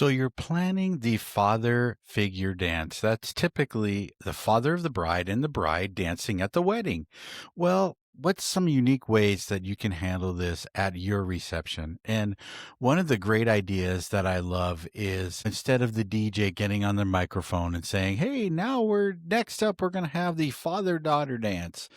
So you're planning the father figure dance. That's typically the father of the bride and the bride dancing at the wedding. Well, what's some unique ways that you can handle this at your reception? And one of the great ideas that I love is instead of the DJ getting on the microphone and saying, "Hey, now we're next up, we're going to have the father-daughter dance."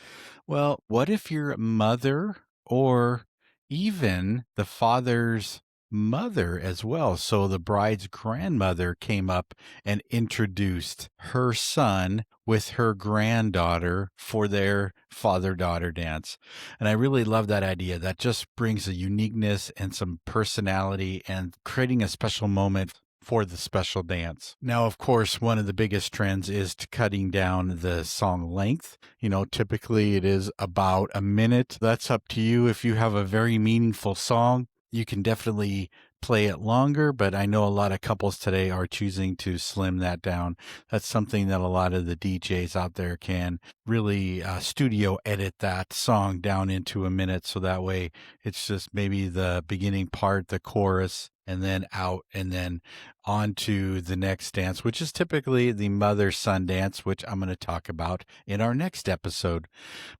Well, what if your mother or even the father's mother as well? So the bride's grandmother came up and introduced her son with her granddaughter for their father daughter dance. And I really love that idea. That just brings a uniqueness and some personality and creating a special moment for the special dance. Now, of course, one of the biggest trends is to cutting down the song length. Typically it is about a minute. That's up to you. If you have a very meaningful song, you can definitely play it longer, but I know a lot of couples today are choosing to slim that down. That's something that a lot of the DJs out there can really studio edit that song down into a minute. So that way it's just maybe the beginning part, the chorus, and then out and then on to the next dance, which is typically the mother-son dance, which I'm going to talk about in our next episode.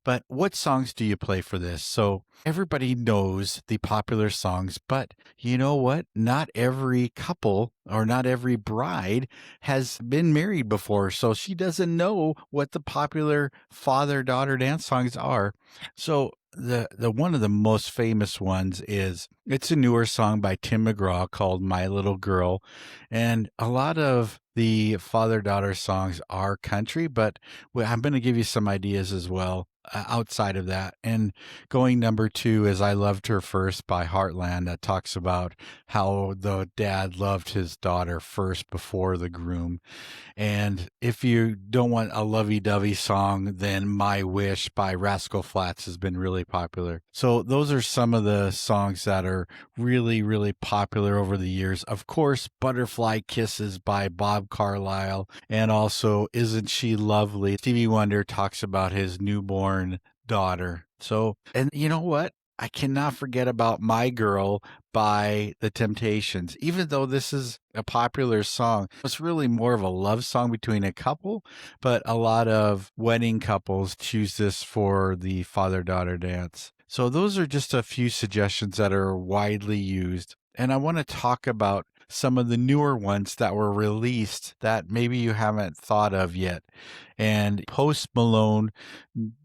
But what songs do you play for this? So everybody knows the popular songs, but you know what? Not every couple or not every bride has been married before, so she doesn't know what the popular father-daughter dance songs are. So the one of the most famous ones is it's a newer song by Tim McGraw called My Little Girl. And a lot of the father-daughter songs are country, but I'm going to give you some ideas as well outside of that. And going number 2 is I Loved Her First by Heartland, that talks about how the dad loved his daughter first before the groom. And if you don't want a lovey-dovey song, then My Wish by Rascal Flatts has been really popular. So those are some of the songs that are really, really popular over the years. Of course, Butterfly Kisses by Bob Carlyle, and also Isn't She Lovely? Stevie Wonder talks about his newborn daughter. So, and you know what? I cannot forget about My Girl by The Temptations. Even though this is a popular song, it's really more of a love song between a couple, but a lot of wedding couples choose this for the father-daughter dance. So those are just a few suggestions that are widely used. And I want to talk about some of the newer ones that were released that maybe you haven't thought of yet. And Post Malone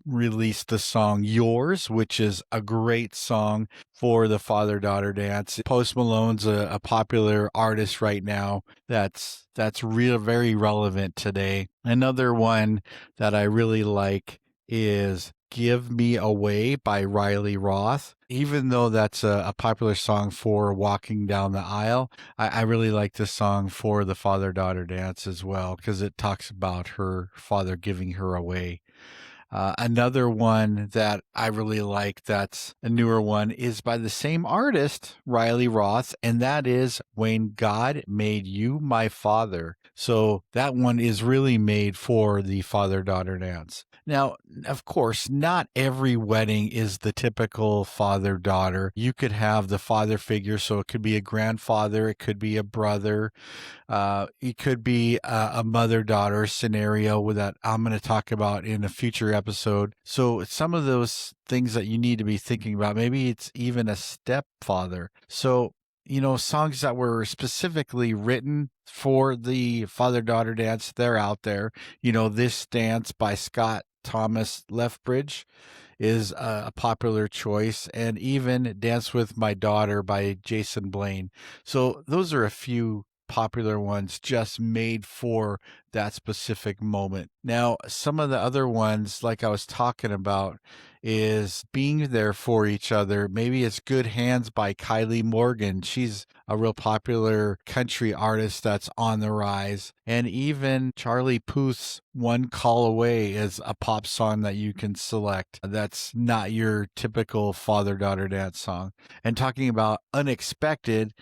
released the song Yours, which is a great song for the father-daughter dance. Post Malone's a popular artist right now that's very relevant today. Another one that I really like is Give Me Away by Riley Roth. Even though that's a popular song for walking down the aisle, I really like this song for the father-daughter dance as well, because it talks about her father giving her away. Another one that I really like that's a newer one is by the same artist, Riley Roth, and that is When God Made You My Father. So that one is really made for the father-daughter dance. Now, of course, not every wedding is the typical father-daughter. You could have the father figure, so it could be a grandfather, it could be a brother, it could be a mother-daughter scenario that I'm going to talk about in a future episode. So some of those things that you need to be thinking about, maybe it's even a stepfather. So songs that were specifically written for the father-daughter dance, they're out there. This Dance by Scott Thomas Lethbridge is a popular choice, and even Dance with My Daughter by Jason Blaine. So those are a few popular ones just made for that specific moment. Now, some of the other ones, like I was talking about, is Being There for Each Other. Maybe it's Good Hands by Kylie Morgan. She's a real popular country artist that's on the rise. And even Charlie Puth's One Call Away is a pop song that you can select. That's not your typical father-daughter dance song. And talking about unexpected,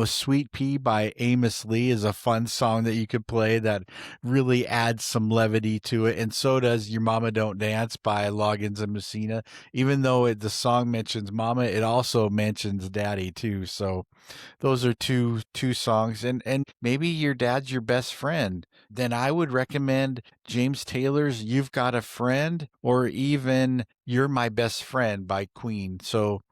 Sweet Pea by Amos Lee is a fun song that you could play that really adds some levity to it. And so does Your Mama Don't Dance by Loggins and Messina. Tina. Even though the song mentions mama, it also mentions daddy too. So those are two songs. And maybe your dad's your best friend. Then I would recommend James Taylor's You've Got a Friend, or even You're My Best Friend by Queen. So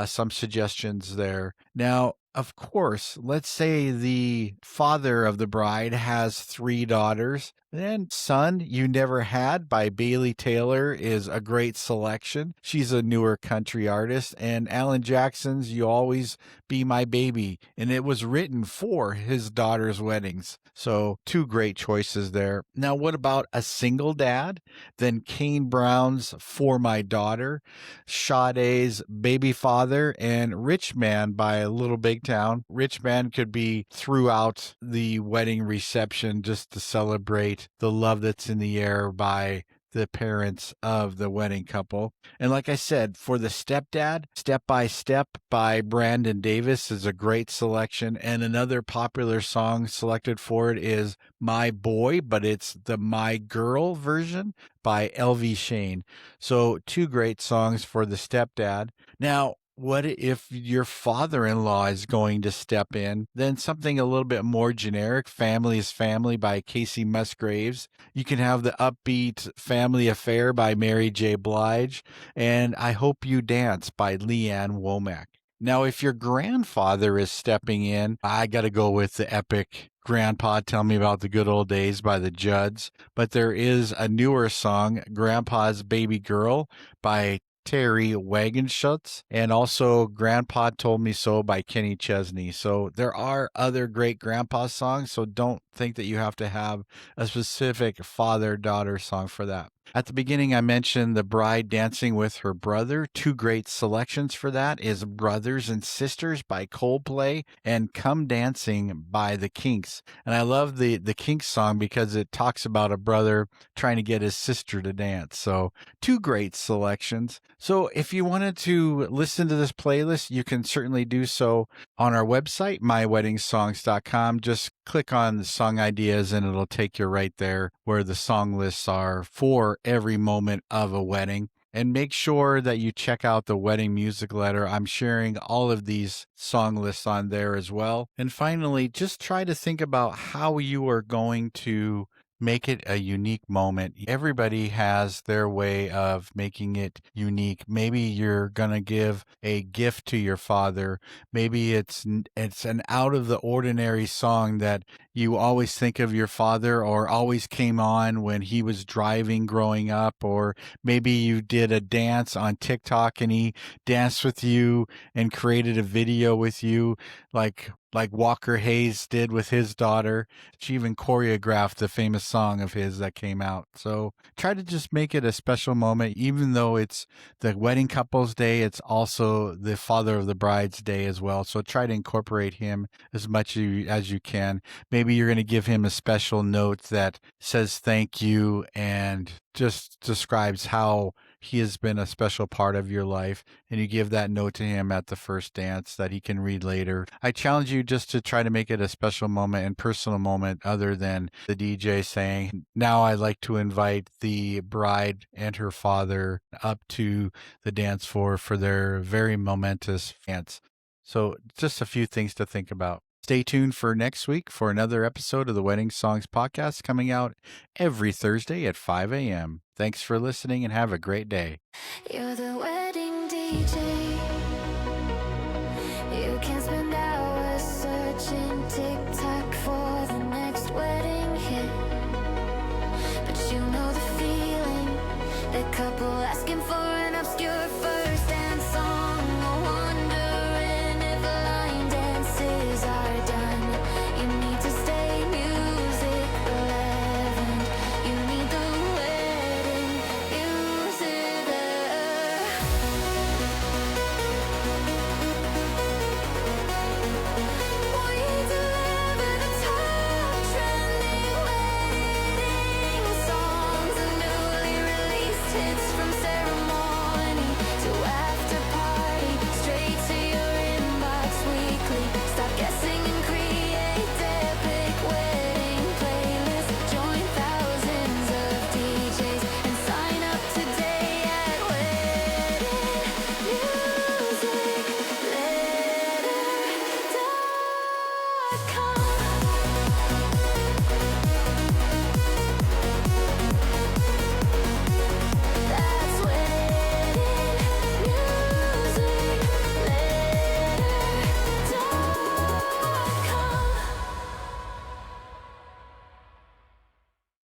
some suggestions there. Now, of course, let's say the father of the bride has 3 daughters. Then Son You Never Had by Bailey Taylor is a great selection. She's a newer country artist. And Alan Jackson's You Always Be My Baby. And it was written for his daughter's weddings. So 2 great choices there. Now, what about a single dad? Then Kane Brown's For My Daughter, Sade's Baby Father, and Rich Man by Little Big Town. Rich Man could be throughout the wedding reception just to celebrate the love that's in the air by the parents of the wedding couple. And like I said, for the stepdad, Step by Step by Brandon Davis is a great selection. And another popular song selected for it is My Boy, but it's the My Girl version by LV Shane. So 2 great songs for the stepdad. Now, what if your father-in-law is going to step in? Then something a little bit more generic, Family is Family by Casey Musgraves. You can have the upbeat Family Affair by Mary J. Blige, and I Hope You Dance by Leanne Womack. Now, if your grandfather is stepping in, I got to go with the epic Grandpa Tell Me About the Good Old Days by the Judds. But there is a newer song, Grandpa's Baby Girl by Terry Wagenschutz, and also Grandpa Told Me So by Kenny Chesney. So there are other great grandpa songs, so don't think that you have to have a specific father-daughter song for that. At the beginning, I mentioned the bride dancing with her brother. 2 great selections for that is Brothers and Sisters by Coldplay and Come Dancing by the Kinks. And I love the Kinks song because it talks about a brother trying to get his sister to dance. So 2 great selections. So if you wanted to listen to this playlist, you can certainly do so on our website, myweddingsongs.com. Just click on the song ideas and it'll take you right there where the song lists are for every moment of a wedding. And make sure that you check out the wedding music letter. I'm sharing all of these song lists on there as well. And finally, just try to think about how you are going to make it a unique moment. Everybody has their way of making it unique. Maybe you're going to give a gift to your father. Maybe it's an out of the ordinary song that you always think of your father or always came on when he was driving growing up, or maybe you did a dance on TikTok and he danced with you and created a video with you like Walker Hayes did with his daughter. She even choreographed the famous song of his that came out. So try to just make it a special moment. Even though it's the wedding couple's day, it's also the father of the bride's day as well. So try to incorporate him as much as you can. Maybe you're going to give him a special note that says thank you and just describes how he has been a special part of your life, and you give that note to him at the first dance that he can read later. I challenge you just to try to make it a special moment and personal moment other than the DJ saying, now I'd like to invite the bride and her father up to the dance floor for their very momentous dance. So just a few things to think about. Stay tuned for next week for another episode of the Wedding Songs Podcast coming out every Thursday at 5 a.m. Thanks for listening and have a great day. You're the wedding DJ.